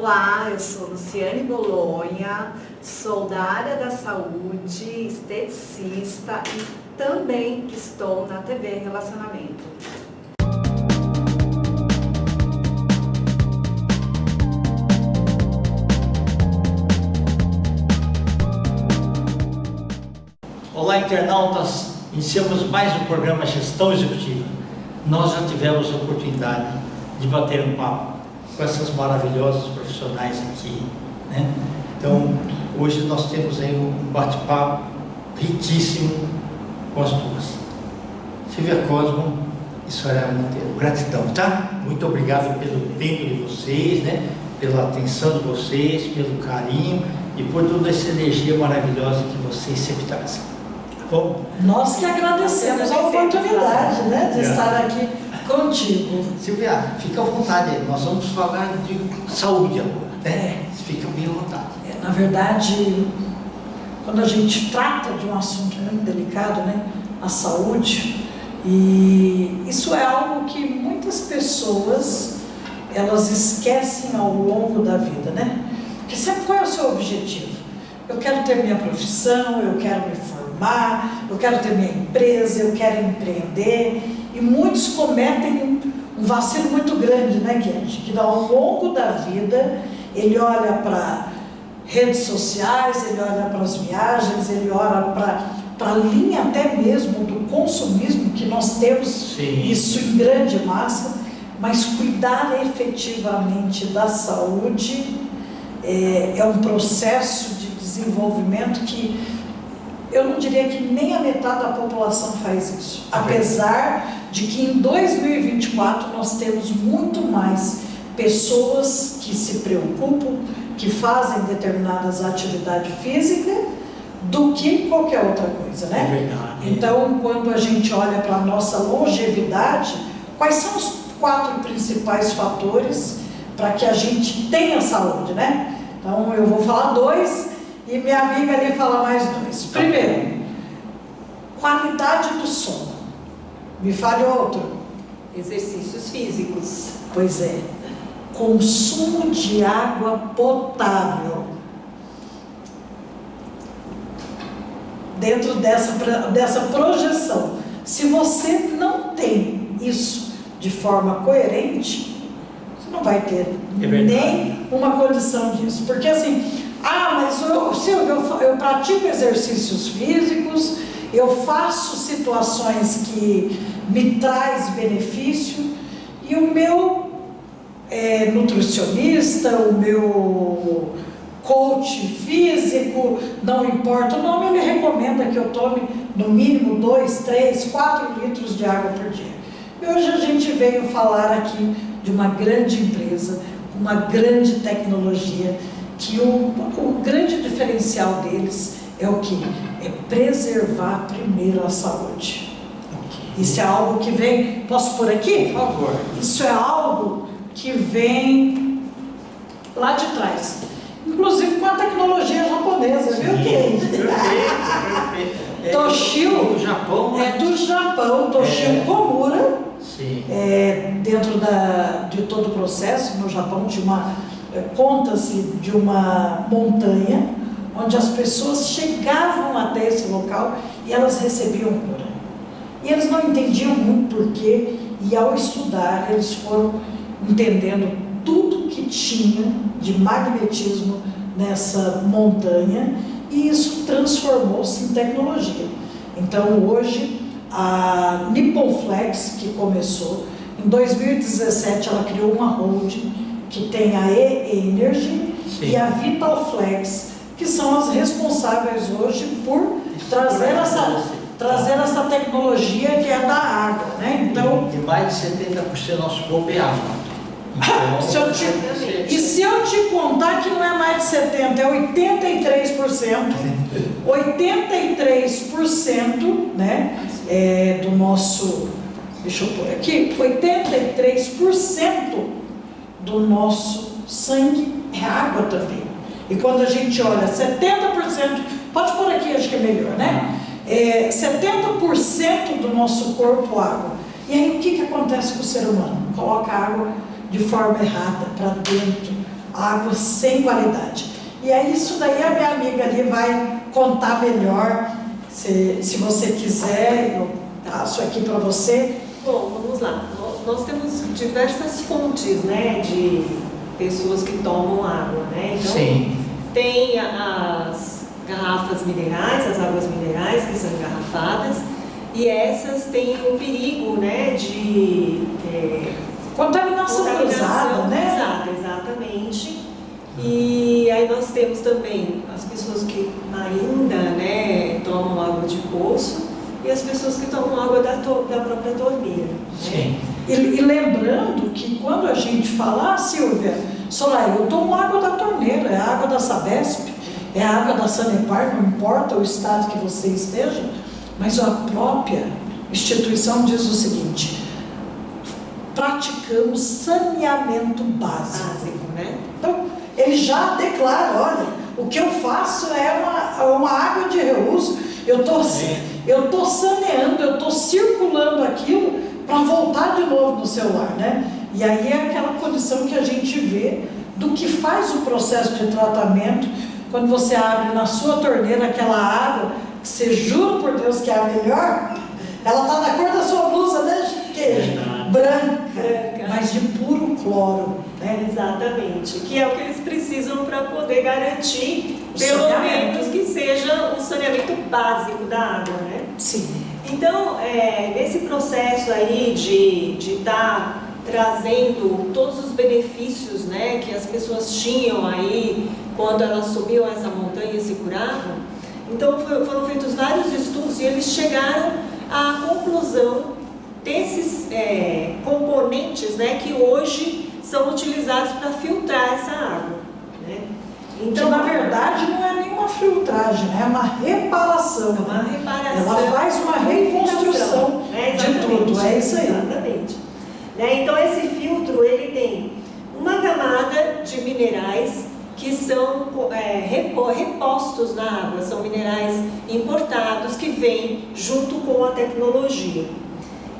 Olá, eu sou Luciane Bolonha, sou da área da saúde, esteticista e também estou na TV Relacionamento. Olá, internautas! Iniciamos mais um programa Gestão Executiva. Nós já tivemos a oportunidade de bater um papo com essas maravilhosas profissionais aqui, né? Então, hoje nós temos aí um bate-papo riquíssimo com as duas. Silvia Cosmo e Soraya Monteiro. Gratidão, tá? Muito obrigado pelo tempo de vocês, né? Pela atenção de vocês, pelo carinho e por toda essa energia maravilhosa que vocês sempre trazem. Bom, nós que agradecemos a oportunidade, né, de estar aqui contigo. Silvia, fica à vontade, nós vamos falar de saúde agora, né? Fica bem à vontade. Na verdade, quando a gente trata de um assunto muito delicado, né, a saúde, e isso é algo que muitas pessoas, elas esquecem ao longo da vida, né? Porque sempre qual é o seu objetivo? Eu quero ter minha profissão, eu quero me formar, eu quero ter minha empresa, eu quero empreender. E muitos cometem um vacilo muito grande, né, gente? Que ao longo da vida, ele olha para redes sociais, ele olha para as viagens, ele olha para a linha até mesmo do consumismo, que nós temos. Sim. Isso em grande massa, mas cuidar efetivamente da saúde é um processo de desenvolvimento que eu não diria que nem a metade da população faz isso. Apesar de que em 2024 nós temos muito mais pessoas que se preocupam, que fazem determinadas atividades físicas do que qualquer outra coisa, né? É verdade. Então, quando a gente olha para a nossa longevidade, quais são os 4 principais fatores para que a gente tenha saúde, né? Então, eu vou falar 2 e minha amiga ali fala mais 2. Primeiro, qualidade do sono. Me fale outro. Exercícios físicos. Pois é. Consumo de água potável. Dentro dessa projeção. Se você não tem isso de forma coerente, você não vai ter nem uma condição disso. Porque assim, mas eu pratico exercícios físicos, eu faço situações que me traz benefício, e o meu nutricionista, o meu coach físico, não importa o nome, ele recomenda que eu tome no mínimo 2, 3, 4 litros de água por dia. E hoje a gente veio falar aqui de uma grande empresa, uma grande tecnologia, que o grande diferencial deles é o que? É preservar primeiro a saúde. Okay. Isso é algo que vem... Posso pôr aqui? Por favor. Isso é algo que vem lá de trás. Inclusive com a tecnologia japonesa, viu, Kate? Perfeito. Toshio, do Japão. É do Japão, Toshio Komura. Sim. Dentro de todo o processo, no Japão conta-se de uma montanha onde as pessoas chegavam até esse local e elas recebiam cura. E eles não entendiam muito porquê, e ao estudar eles foram entendendo tudo que tinha de magnetismo nessa montanha, e isso transformou-se em tecnologia. Então hoje a Nippon Flex, que começou em 2017, ela criou uma holding que tem a E-Energy e a Vital Flex, que são as responsáveis hoje por trazer essa tecnologia que é da água, né? Então, e mais de 70% do nosso corpo é água. Então, se eu te contar que não é mais de 70%, é 83%, 83%, né, do nosso, deixa eu pôr aqui, 83% do nosso sangue é água também. E quando a gente olha 70%, pode pôr aqui, acho que é melhor, né? 70% do nosso corpo água. E aí o que acontece com o ser humano? Coloca água de forma errada para dentro, água sem qualidade. E aí isso daí a minha amiga ali vai contar melhor, se você quiser, eu passo aqui para você. Bom, vamos lá. Nós temos diversas fontes, né, de pessoas que tomam água, né? Então, Sim. tem as garrafas minerais, as águas minerais que são engarrafadas, e essas têm o perigo, né, de Contaminação cruzada, né? cruzada, exatamente. E aí nós temos também as pessoas que ainda, né, tomam água de poço e as pessoas que tomam água da própria torneira. Né? Sim. E lembrando que quando a gente fala, Silvia, Soraya, eu tomo água da torneira, é a água da Sabesp, é a água da Sanepar, não importa o estado que você esteja, mas a própria instituição diz o seguinte: praticamos saneamento básico. Né? Então, ele já declara, olha, o que eu faço é uma água de reuso, eu estou saneando, eu estou circulando aquilo para voltar de novo no seu lar, né? E aí é aquela condição que a gente vê do que faz o processo de tratamento, quando você abre na sua torneira aquela água, que você jura por Deus que é a melhor, ela está na cor da sua blusa, né, Chiqueira? Branca, mas de puro cloro, né? Exatamente, que é o que eles precisam para poder garantir, pelo menos que seja um saneamento básico da água, né? Sim. Então, nesse processo aí de estar trazendo todos os benefícios, né, que as pessoas tinham aí quando elas subiam essa montanha e se curavam, então foram feitos vários estudos e eles chegaram à conclusão desses componentes, né, que hoje são utilizados para filtrar essa água, né? Então, que, na verdade, não é nenhuma filtragem, né? É uma reparação. É uma reparação. Ela faz uma reconstrução de tudo, é isso aí. Exatamente. Né? Então, esse filtro, ele tem uma camada de minerais que são repostos na água, são minerais importados que vêm junto com a tecnologia.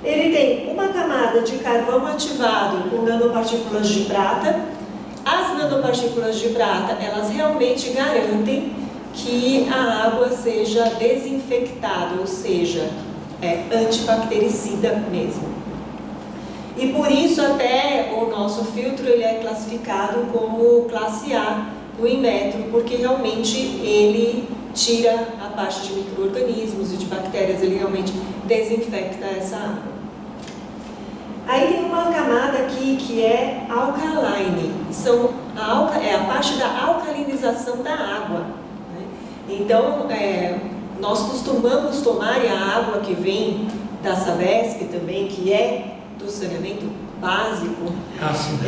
Ele tem uma camada de carvão ativado com nanopartículas de prata. As nanopartículas de prata, elas realmente garantem que a água seja desinfectada, ou seja, antibactericida mesmo. E por isso até o nosso filtro ele é classificado como classe A no Inmetro, porque realmente ele tira a parte de micro-organismos e de bactérias, ele realmente desinfecta essa água. Aí tem uma camada aqui que é alkaline, é a parte da alcalinização da água, né? Então, nós costumamos tomar a água que vem da Sabesp também, que é do saneamento básico,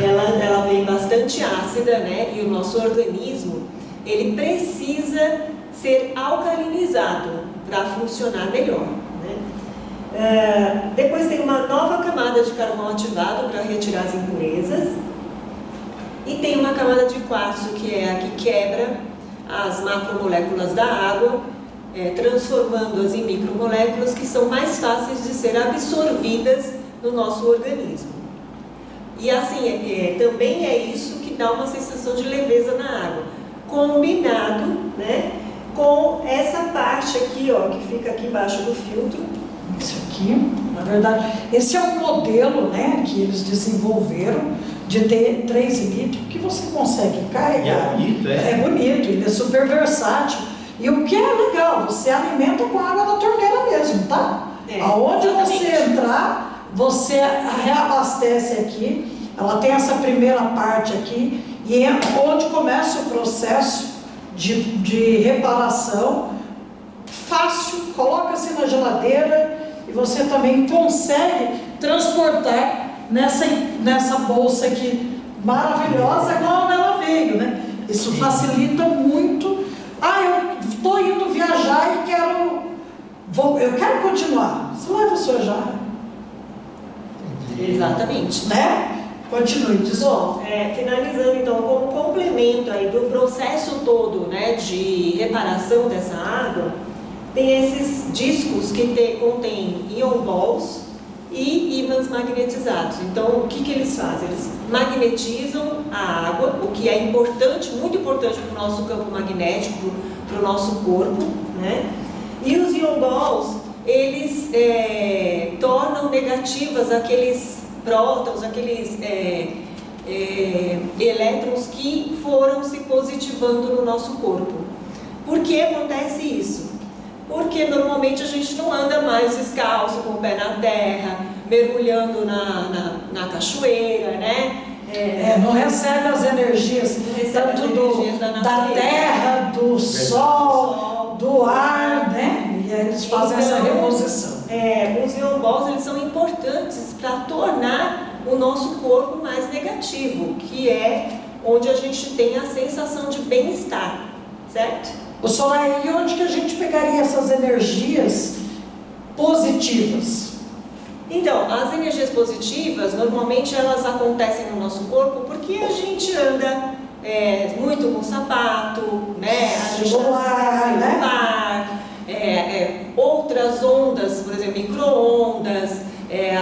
ela vem bastante ácida, né? E o nosso organismo, ele precisa ser alcalinizado para funcionar melhor. Depois tem uma nova camada de carvão ativado para retirar as impurezas e tem uma camada de quartzo que é a que quebra as macromoléculas da água, transformando-as em micromoléculas que são mais fáceis de ser absorvidas no nosso organismo. E assim, também é isso que dá uma sensação de leveza na água, combinado, né, com essa parte aqui, ó, que fica aqui embaixo do filtro. Isso aqui, na verdade, esse é um modelo, né, que eles desenvolveram de ter 3 litros que você consegue carregar. É bonito, é bonito, ele é super versátil. E o que é legal, você alimenta com a água da torneira mesmo, tá? Aonde você entrar, você reabastece aqui. Ela tem essa primeira parte aqui e é onde começa o processo de reparação. Fácil, coloca-se na geladeira e você também consegue transportar nessa bolsa aqui maravilhosa, igual ela veio, né? Isso facilita muito. Eu estou indo viajar e eu quero continuar. Você leva a sua jarra. Exatamente. Né? Continue, Bom, finalizando então, como complemento aí do processo todo, né, de reparação dessa água, tem esses discos que contêm ion balls, e ímãs magnetizados. Então, o que eles fazem? Eles magnetizam a água, o que é importante, muito importante para o nosso campo magnético, para o nosso corpo, né? E os ion balls, eles tornam negativas aqueles prótons, aqueles elétrons que foram se positivando no nosso corpo. Por que acontece isso? Porque normalmente a gente não anda mais descalço, com o pé na terra, mergulhando na cachoeira, né? Não recebe as energias, tanto da terra, do sol, do ar, né? E aí eles fazem essa reposição. Os ion balls, eles são importantes para tornar o nosso corpo mais negativo, que é onde a gente tem a sensação de bem-estar, certo? O Soraya, e onde que a gente pegaria essas energias positivas? Então, as energias positivas, normalmente elas acontecem no nosso corpo porque a gente anda muito com sapato, né? A gente celular, outras ondas, por exemplo, micro-ondas,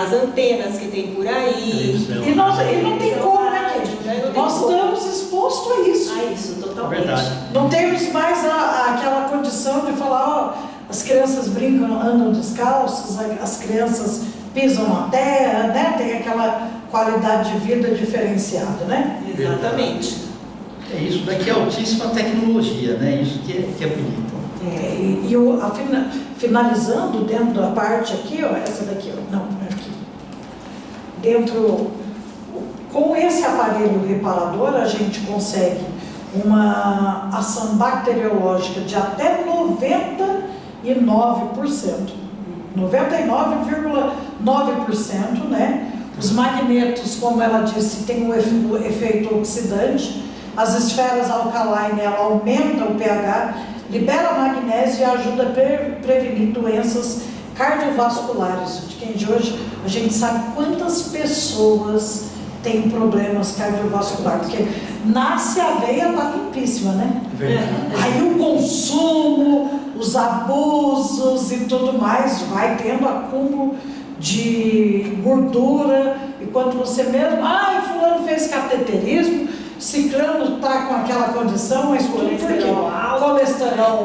as antenas que tem por aí. E não tem como, né, Kate? Nós estamos expostos a isso. A isso, totalmente. Verdade. Não temos mais aquela condição de falar, as crianças brincam, andam descalças, as crianças pisam na terra, né? Tem aquela qualidade de vida diferenciada, né? Exatamente. Isso daqui é altíssima tecnologia, né? Isso que é bonito. Finalizando dentro da parte aqui, ó, essa daqui, ó, não, aqui. Dentro, com esse aparelho reparador, a gente consegue uma ação bacteriológica de até 99%. 99,9%, né? Os magnetos, como ela disse, tem o efeito oxidante. As esferas alcalines, ela aumenta o pH, libera magnésio e ajuda a prevenir doenças cardiovasculares. De quem de hoje a gente sabe quantas pessoas têm problemas cardiovasculares, porque nasce a veia, tá limpíssima, né? Aí o consumo, os abusos e tudo mais, vai tendo acúmulo de gordura, e quando você mesmo, fulano fez cateterismo, ciclano está com aquela condição, mas colesterol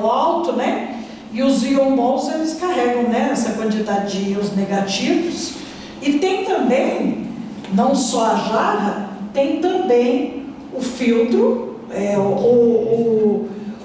alto, né? E os ion balls, eles carregam, né, essa quantidade de íons negativos. E tem também, não só a jarra, tem também o filtro,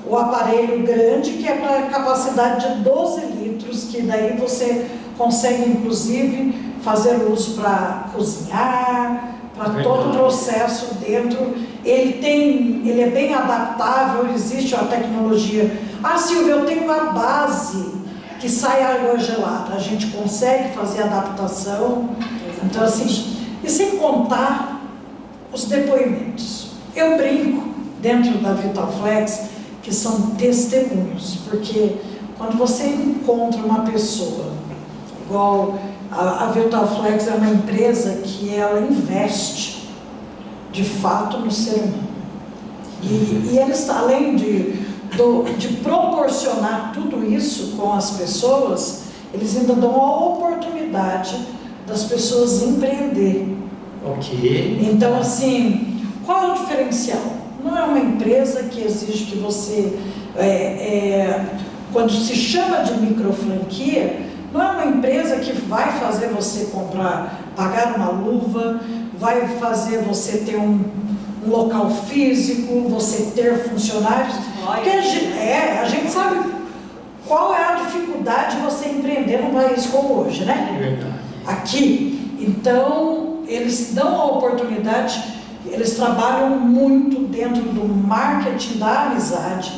o aparelho grande, que é para capacidade de 12 litros, que daí você consegue, inclusive, fazer uso para cozinhar, para todo o processo dentro. Ele é bem adaptável, existe a tecnologia. Silvia, eu tenho uma base que sai água gelada, a gente consegue fazer adaptação. Então, assim, e sem contar os depoimentos. Eu brinco dentro da Vitalflex que são testemunhos, porque quando você encontra uma pessoa, igual a Vitalflex é uma empresa que ela investe de fato no ser humano. E eles, além de proporcionar tudo isso com as pessoas, eles ainda dão a oportunidade das pessoas empreender. Ok. Então, assim, qual é o diferencial? Não é uma empresa que exige que você, quando se chama de microfranquia, não é uma empresa que vai fazer você pagar uma luva, vai fazer você ter um local físico, você ter funcionários. Porque a gente sabe qual é a dificuldade de você empreender num país como hoje, né? É verdade. Aqui. Então, eles dão a oportunidade, eles trabalham muito dentro do marketing da amizade.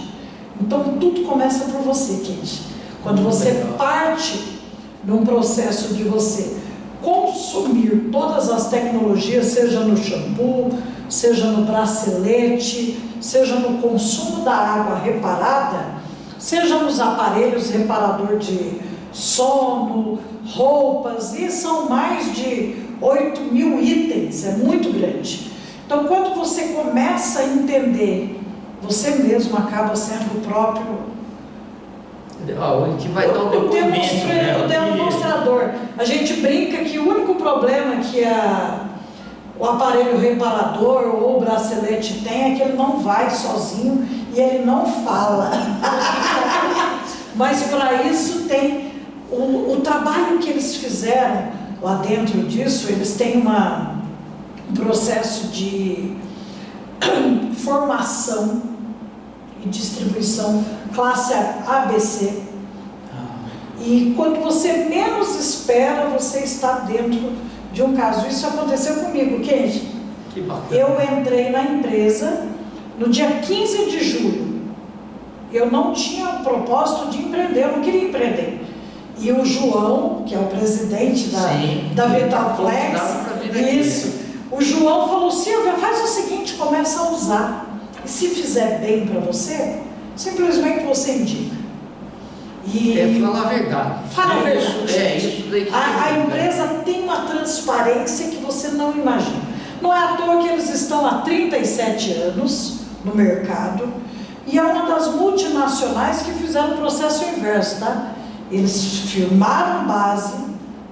Então, tudo começa por você, Kate. Quando você parte de um processo de você consumir todas as tecnologias, seja no shampoo, seja no bracelete, seja no consumo da água reparada, seja nos aparelhos reparador de sono, roupas, e são mais de 8.000 itens, é muito grande. Então, quando você começa a entender, você mesmo acaba sendo o próprio O que vai dar o depoimento, né? O demonstrador. A gente brinca que o único problema que o aparelho reparador ou o bracelete tem é que ele não vai sozinho e ele não fala. Mas para isso tem o trabalho que eles fizeram lá dentro disso. Eles têm um processo de formação e distribuição classe ABC. E quando você menos espera, você está dentro de um caso. Isso aconteceu comigo, Kenji. Que bacana. Eu entrei na empresa no dia 15 de julho. Eu não tinha o propósito de empreender, eu não queria empreender. E o João, que é o presidente da Vitalflex, isso, o João falou: Silvia, faz o seguinte, começa a usar. E se fizer bem para você, simplesmente você indica. Fala a verdade. Fala a verdade. Isso daí que a empresa tem uma transparência que você não imagina. Não é à toa que eles estão há 37 anos no mercado e é uma das multinacionais que fizeram o processo inverso, tá? Eles firmaram base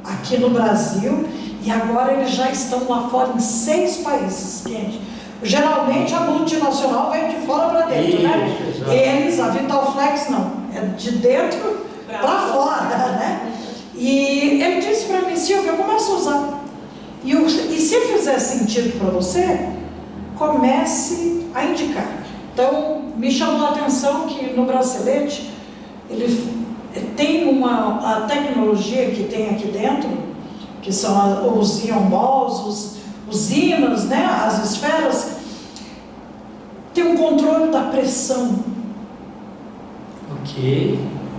aqui no Brasil e agora eles já estão lá fora em 6 países, gente. Geralmente a multinacional vem de fora para dentro, né? Exato. Eles, a Vitalflex não, é de dentro para fora, né? E ele disse para mim: Silvia, começa a usar. E se fizer sentido para você, comece a indicar. Então, me chamou a atenção que no bracelete, ele tem a tecnologia que tem aqui dentro, que são os ion balls, os ímãs, né, as esferas, tem um controle da pressão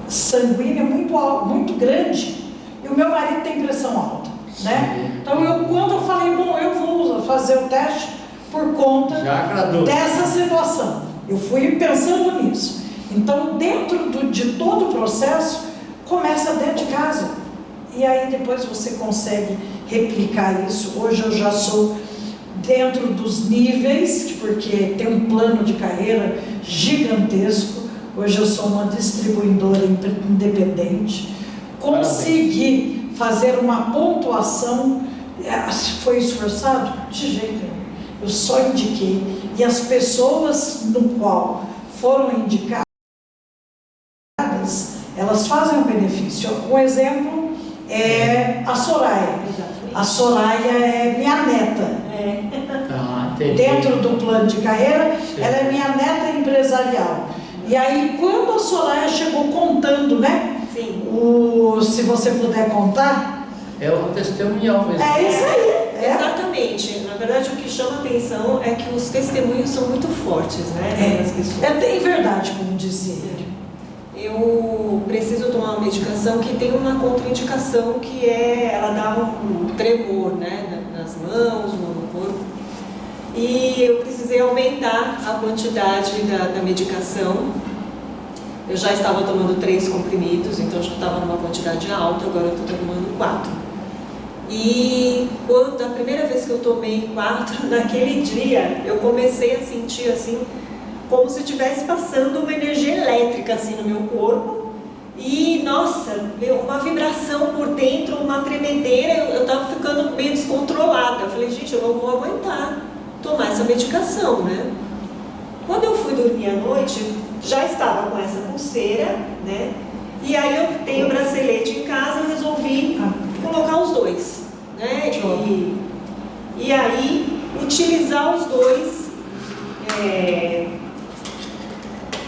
sanguínea muito alta, muito grande, e o meu marido tem pressão alta, né? Então quando eu falei, bom, eu vou fazer o teste por conta dessa situação, eu fui pensando nisso. Então, dentro de todo o processo, começa dentro de casa, e aí depois você consegue replicar isso. Hoje eu já sou dentro dos níveis, porque tem um plano de carreira gigantesco. Hoje eu sou uma distribuidora independente. Consegui fazer uma pontuação. Foi esforçado? De jeito nenhum. Eu só indiquei. E as pessoas no qual foram indicadas, elas fazem um benefício. Um exemplo é a Soraya. A Soraya é minha neta. Dentro do plano de carreira, ela é minha neta empresarial. E aí, quando a Soraya chegou contando, né? Sim. Se você puder contar. É o testemunhal mesmo. É isso aí. Exatamente. Na verdade, o que chama atenção é que os testemunhos são muito fortes, né? Das pessoas. É bem verdade, como disse ele. Eu preciso tomar uma medicação que tem uma contraindicação, que ela dá um tremor, né? Nas mãos, no corpo. E eu precisei aumentar a quantidade da medicação. Eu já estava tomando 3 comprimidos, então já estava numa quantidade alta, agora eu estou tomando 4. E a primeira vez que eu tomei 4, naquele dia, eu comecei a sentir assim, como se estivesse passando uma energia elétrica assim no meu corpo. E, nossa, uma vibração por dentro, uma tremedeira, eu estava ficando meio descontrolada. Eu falei, gente, eu não vou aguentar tomar essa medicação, né? Quando eu fui dormir à noite, já estava com essa pulseira, né? E aí eu tenho o bracelete em casa, eu resolvi colocar os 2, né? E aí utilizar os 2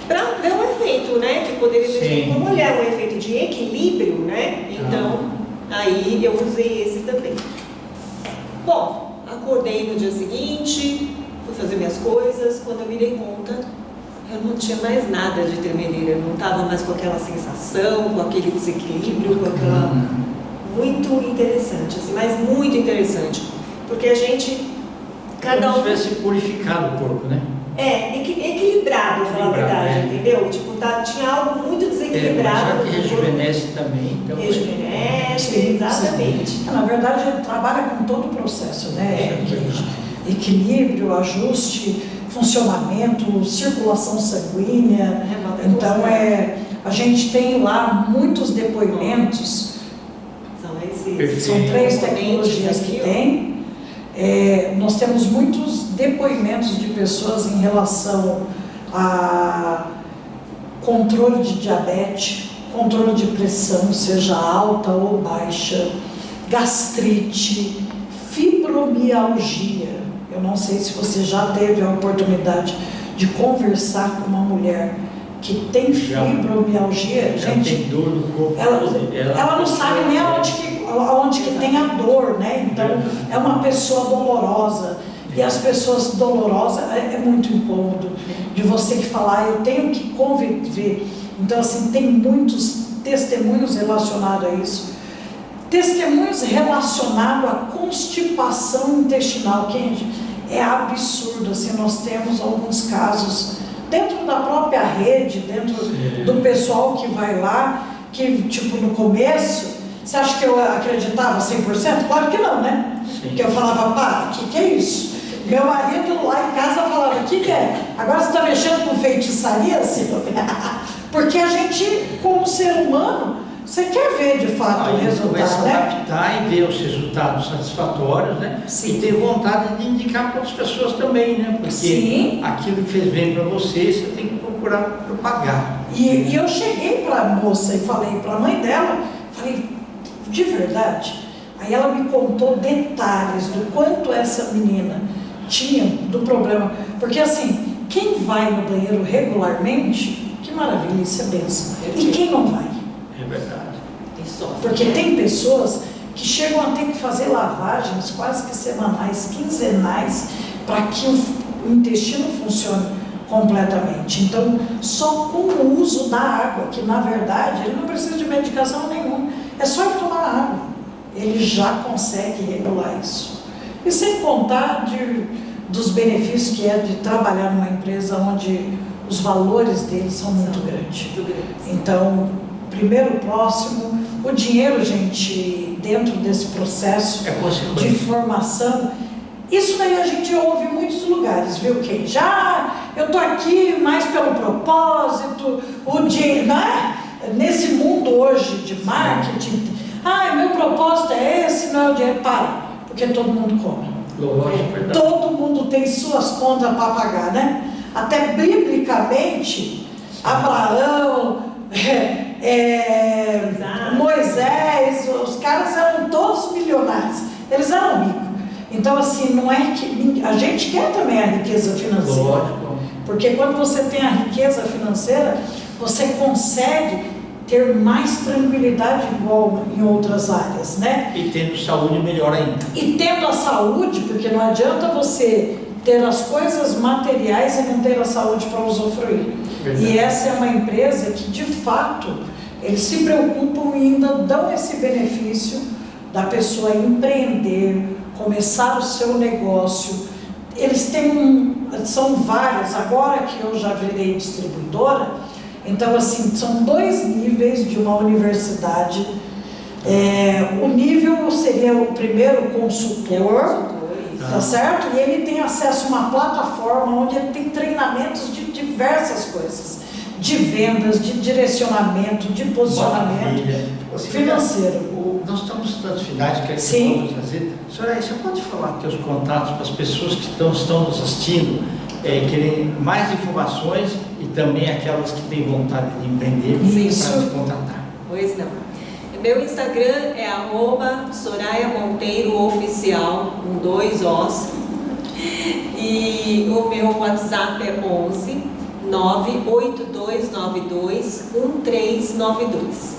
para ver um efeito, né? Que poderia ter, como olhar um efeito de equilíbrio, né? Então, aí eu usei esse também. Bom, acordei no dia seguinte, fui fazer minhas coisas. Quando eu me dei conta, eu não tinha mais nada de tremedeira, eu não estava mais com aquela sensação, com aquele desequilíbrio, com aquela... Muito interessante, assim, mas muito interessante, porque a gente, cada um... Como se tivesse purificado o corpo, né? Equilibrado, pra falar a verdade, entendeu? Tipo, tinha algo muito desequilibrado. Mas já que rejuvenesce também, então... Rejuvenesce, exatamente. Na verdade, ele trabalha com todo o processo, né? Equilíbrio, ajuste, funcionamento, circulação sanguínea. Então, A gente tem lá muitos depoimentos, são 3 tecnologias que tem. Nós temos muitos depoimentos de pessoas em relação a controle de diabetes, controle de pressão, seja alta ou baixa, gastrite, fibromialgia. Eu não sei se você já teve a oportunidade de conversar com uma mulher que tem fibromialgia. Gente, tem dor no corpo. Ela não sabe nem aonde que tem a dor, né? Então, é uma pessoa dolorosa. E as pessoas dolorosas, é muito incômodo de você que falar, eu tenho que conviver. Então, assim, tem muitos testemunhos relacionados a isso. Testemunhos relacionados à constipação intestinal, que é absurdo. Assim, nós temos alguns casos dentro da própria rede, dentro do pessoal que vai lá, que, tipo, no começo, você acha que eu acreditava 100%? Claro que não, né? Sim. Porque eu falava, pá, o que é isso? Meu marido lá em casa falava, o que é? Agora você está mexendo com feitiçaria, Silvia? Porque a gente, como ser humano, você quer ver de fato o resultado, começa a né? adaptar e ver os resultados satisfatórios, né? Sim. E ter vontade de indicar para outras pessoas também, né? Porque Sim. aquilo que fez bem para você, você tem que procurar propagar. E eu cheguei para a moça e falei para a mãe dela, falei, de verdade? Aí ela me contou detalhes do quanto essa menina tinha do problema. Porque assim, quem vai no banheiro regularmente, que maravilha, isso é bênção. E quem não vai? É verdade. Porque tem pessoas que chegam a ter que fazer lavagens quase que semanais, quinzenais, para que o intestino funcione completamente. Então, só com o uso da água, que na verdade ele não precisa de medicação nenhuma, é só ele tomar água, ele já consegue regular isso. E sem contar dos benefícios que é de trabalhar numa empresa onde os valores deles são muito grandes. Então, primeiro próximo, o dinheiro, gente, dentro desse processo de formação, isso daí a gente ouve em muitos lugares, viu, Kay? Eu tô aqui mais pelo propósito, o dinheiro, não é? Nesse mundo hoje de marketing, meu propósito é esse, não é o dinheiro, para, porque todo mundo come. Todo mundo tem suas contas para pagar, né? Até biblicamente, Abraão, Moisés, os caras eram todos milionários, eles eram ricos. Então, assim, não é que a gente quer também a riqueza financeira. Lógico. Porque quando você tem a riqueza financeira, você consegue ter mais tranquilidade igual em outras áreas, né? E tendo saúde melhor ainda. E tendo a saúde, porque não adianta você ter as coisas materiais e não ter a saúde para usufruir. Verdade. E essa é uma empresa que, de fato, eles se preocupam e ainda dão esse benefício da pessoa empreender, começar o seu negócio. Eles são várias, agora que eu já virei distribuidora, então assim, são 2 níveis de uma universidade. O nível seria o primeiro consultor, tá certo? E ele tem acesso a uma plataforma onde ele tem treinamentos de diversas coisas, de vendas, de direcionamento, de posicionamento financeiro. Nós estamos estudando finais, que Sim. vamos fazer. Senhora, você pode falar teus contatos para as pessoas que estão nos assistindo, querem mais informações e também aquelas que têm vontade de empreender para te contatar? Pois não. Meu Instagram é @SorayaMonteiroOficial, com 2 Os. E o meu WhatsApp é 11 98292 1392.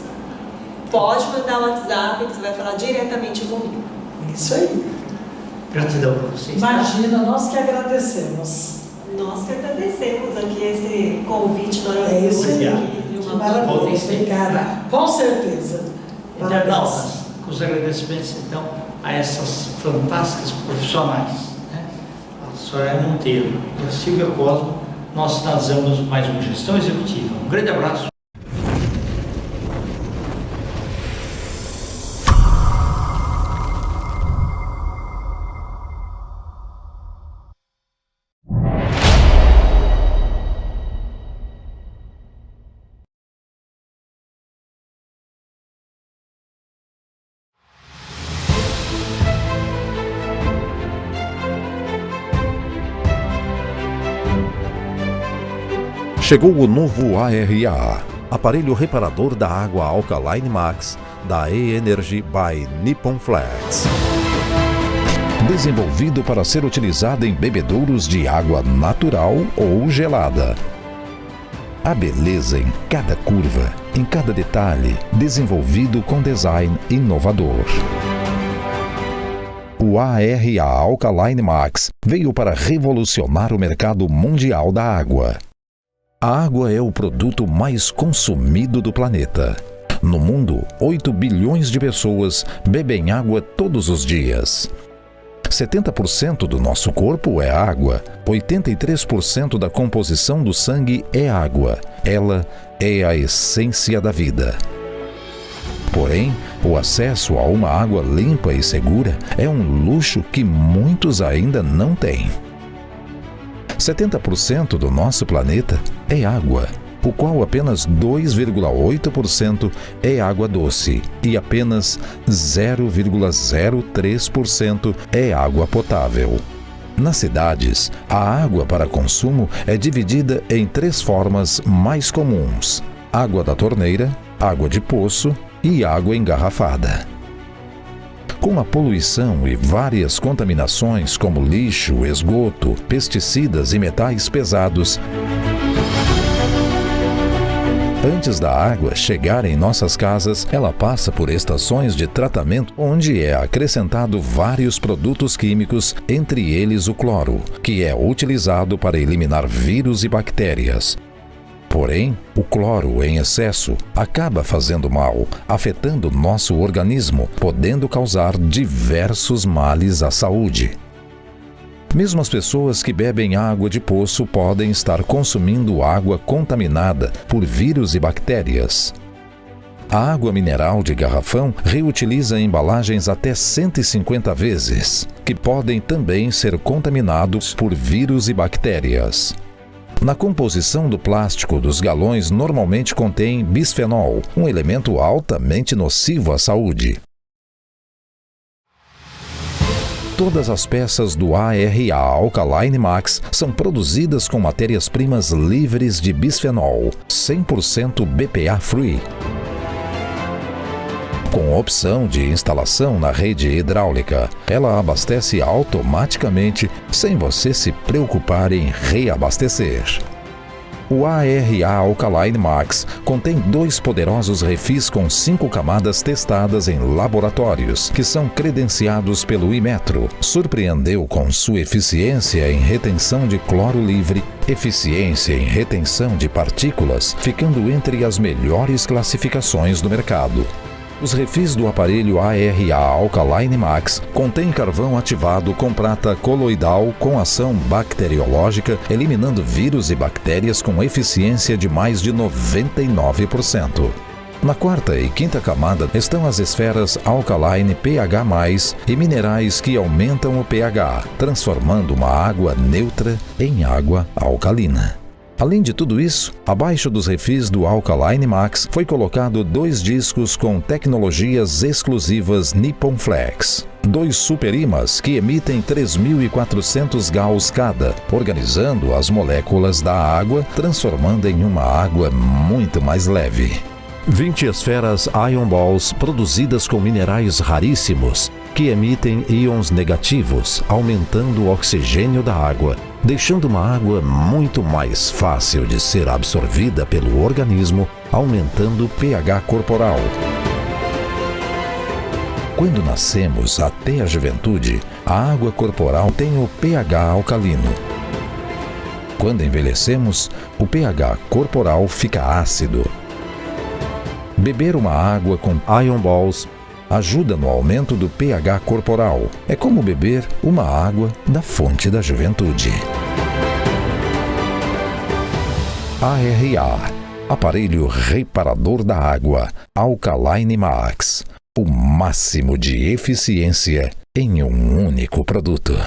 Pode mandar o WhatsApp que você vai falar diretamente comigo. Isso aí. Gratidão para vocês. Imagina, nós que agradecemos. Nós que agradecemos aqui esse convite maravilhoso. É isso aí. De uma Maravilha, obrigada. Com certeza. Internautas, com os agradecimentos então a essas fantásticas profissionais, né? A Soraya Monteiro e a Silvia Cosmo, nós finalizamos mais uma Gestão Executiva. Um grande abraço. Chegou o novo ARA, aparelho reparador da água Alkaline Max da E-Energy by Nippon Flex. Desenvolvido para ser utilizado em bebedouros de água natural ou gelada. A beleza em cada curva, em cada detalhe, desenvolvido com design inovador. O ARA Alkaline Max veio para revolucionar o mercado mundial da água. A água é o produto mais consumido do planeta. No mundo, 8 bilhões de pessoas bebem água todos os dias. 70% do nosso corpo é água, 83% da composição do sangue é água. Ela é a essência da vida. Porém, o acesso a uma água limpa e segura é um luxo que muitos ainda não têm. 70% do nosso planeta é água, o qual apenas 2,8% é água doce e apenas 0,03% é água potável. Nas cidades, a água para consumo é dividida em 3 formas mais comuns: água da torneira, água de poço e água engarrafada. Com a poluição e várias contaminações como lixo, esgoto, pesticidas e metais pesados, antes da água chegar em nossas casas, ela passa por estações de tratamento onde é acrescentado vários produtos químicos, entre eles o cloro, que é utilizado para eliminar vírus e bactérias. Porém, o cloro em excesso acaba fazendo mal, afetando nosso organismo, podendo causar diversos males à saúde. Mesmo as pessoas que bebem água de poço podem estar consumindo água contaminada por vírus e bactérias. A água mineral de garrafão reutiliza embalagens até 150 vezes, que podem também ser contaminados por vírus e bactérias. Na composição do plástico dos galões normalmente contém bisfenol, um elemento altamente nocivo à saúde. Todas as peças do ARA Alkaline Max são produzidas com matérias-primas livres de bisfenol, 100% BPA Free. Com opção de instalação na rede hidráulica, ela abastece automaticamente sem você se preocupar em reabastecer. O ARA Alkaline Max contém 2 poderosos refis com 5 camadas testadas em laboratórios, que são credenciados pelo Inmetro. Surpreendeu com sua eficiência em retenção de cloro livre, eficiência em retenção de partículas, ficando entre as melhores classificações do mercado. Os refis do aparelho ARA Alkaline Max contêm carvão ativado com prata coloidal com ação bacteriológica, eliminando vírus e bactérias com eficiência de mais de 99%. Na 4ª e 5ª camada estão as esferas Alkaline pH+, e minerais que aumentam o pH, transformando uma água neutra em água alcalina. Além de tudo isso, abaixo dos refis do Alkaline Max foi colocado 2 discos com tecnologias exclusivas Nippon Flex. 2 superímãs que emitem 3.400 Gauss cada, organizando as moléculas da água, transformando em uma água muito mais leve. 20 esferas Ion Balls produzidas com minerais raríssimos, que emitem íons negativos, aumentando o oxigênio da água, deixando uma água muito mais fácil de ser absorvida pelo organismo, aumentando o pH corporal. Quando nascemos até a juventude, a água corporal tem o pH alcalino. Quando envelhecemos, o pH corporal fica ácido. Beber uma água com Ion Balls ajuda no aumento do pH corporal. É como beber uma água da fonte da juventude. ARA, aparelho reparador da água Alkaline Max. O máximo de eficiência em um único produto.